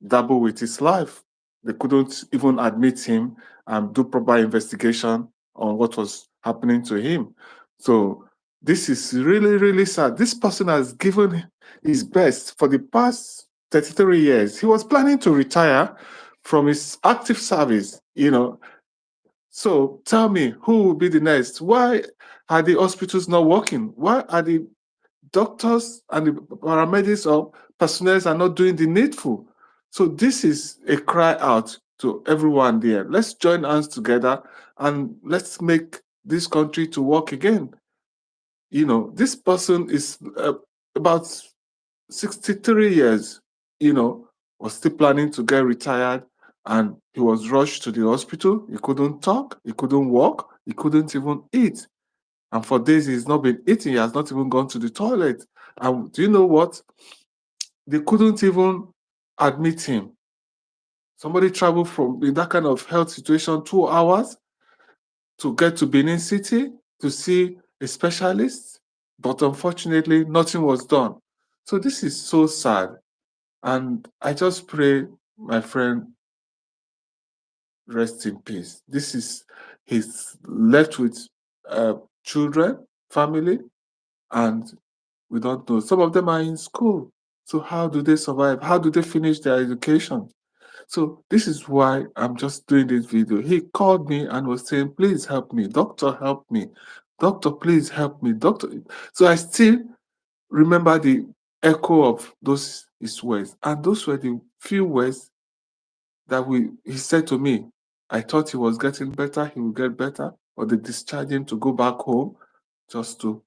dabble with his life. They couldn't even admit him and do proper investigation on what was happening to him. So this is really, really sad. This person has given his best for the past 33 years. He was planning to retire from his active service, So tell me, who will be the next? Why are the hospitals not working? Why are the doctors and the paramedics or personnel are not doing the needful? So this is a cry out to everyone there. Let's join hands together and let's make this country to work again. This person is about 63 years, was still planning to get retired, and he was rushed to the hospital. He couldn't talk, he couldn't walk, he couldn't even eat. And for days, he's not been eating. He has not even gone to the toilet. And do you know what? They couldn't even admit him. Somebody traveled from in that kind of health situation 2 hours to get to Benin City to see a specialist. But unfortunately, nothing was done. So this is so sad. And I just pray, my friend, rest in peace. He's left with children, family, and we don't know. Some of them are in school. So how do they survive? How do they finish their education? So this is why I'm just doing this video. He called me and was saying, please help me. Doctor, help me. Doctor, please help me. Doctor. So I still remember the echo of those his words. And those were the few words that he said to me. I thought he was getting better. He will get better. Or they discharged him to go back home just to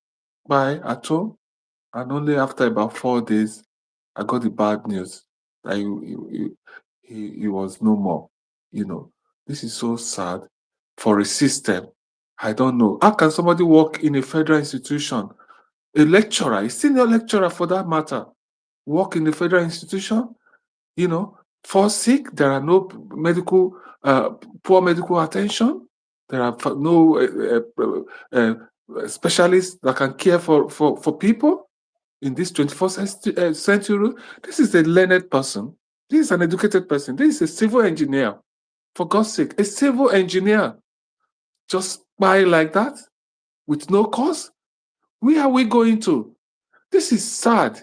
buy at home. And only after about 4 days, I got the bad news that he was no more. This is so sad for a system. I don't know. How can somebody work in a federal institution? A lecturer, a senior lecturer for that matter, work in a federal institution, fall sick, there are no poor medical attention, there are no specialists that can care for people in this 21st century. This is a learned person. This is an educated person. This is a civil engineer. For God's sake, a civil engineer just buy like that with no cause? Where are we going to? This is sad.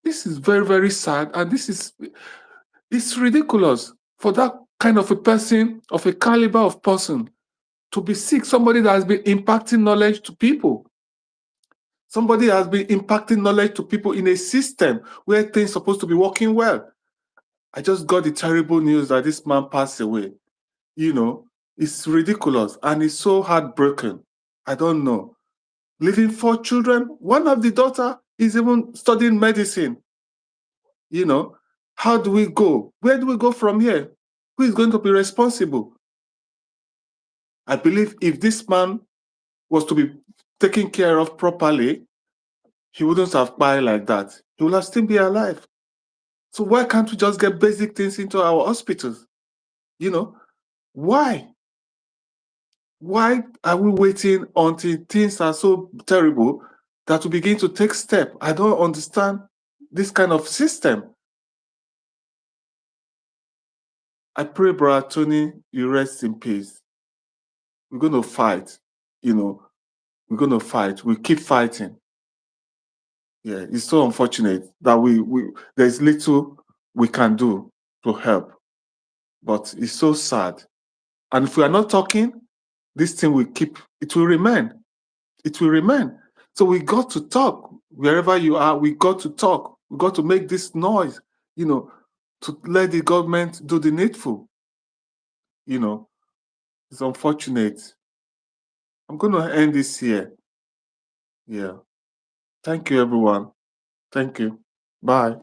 This is very, very sad. And it's ridiculous for that kind of a person, of a caliber of person, to be sick. Somebody that has been impacting knowledge to people. Somebody has been impacting knowledge to people in a system where things are supposed to be working well. I just got the terrible news that this man passed away. It's ridiculous and it's so heartbroken. I don't know. Leaving 4 children, one of the daughter is even studying medicine. How do we go? Where do we go from here? Who is going to be responsible? I believe if this man was to be taken care of properly, he wouldn't have died like that. He would have still be alive. So why can't we just get basic things into our hospitals? Why? Why are we waiting until things are so terrible that we begin to take steps? I don't understand this kind of system. I pray, Brother Tony, you rest in peace. We're going to fight. We're going to fight. We keep fighting. Yeah, it's so unfortunate that there's little we can do to help. But it's so sad. And if we are not talking, this thing it will remain. It will remain. So we got to talk. Wherever you are, we got to talk. We got to make this noise, to let the government do the needful. It's unfortunate. I'm going to end this here. Yeah. Thank you, everyone. Thank you. Bye.